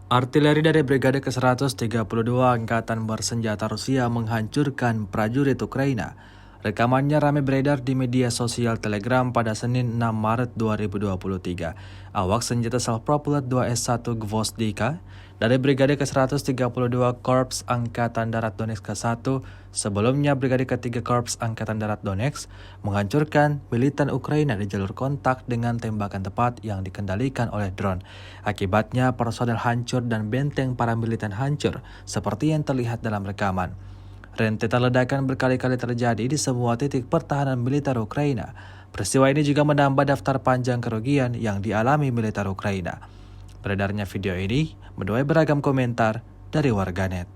Artileri dari Brigade ke-132 Angkatan Bersenjata Rusia menghancurkan prajurit Ukraina. Rekamannya ramai beredar di media sosial Telegram pada Senin 6 Maret 2023. Awak senjata self-propelled 2S1 Gvozdika dari Brigade ke-132 Korps Angkatan Darat Donetsk ke-1, sebelumnya Brigade ke-3 Korps Angkatan Darat Donetsk, menghancurkan militan Ukraina di jalur kontak dengan tembakan tepat yang dikendalikan oleh drone. Akibatnya personel hancur dan benteng para militan hancur, seperti yang terlihat dalam rekaman. Rentetan ledakan berkali-kali terjadi di semua titik pertahanan militer Ukraina. Peristiwa ini juga menambah daftar panjang kerugian yang dialami militer Ukraina. Beredarnya video ini menuai beragam komentar dari warganet.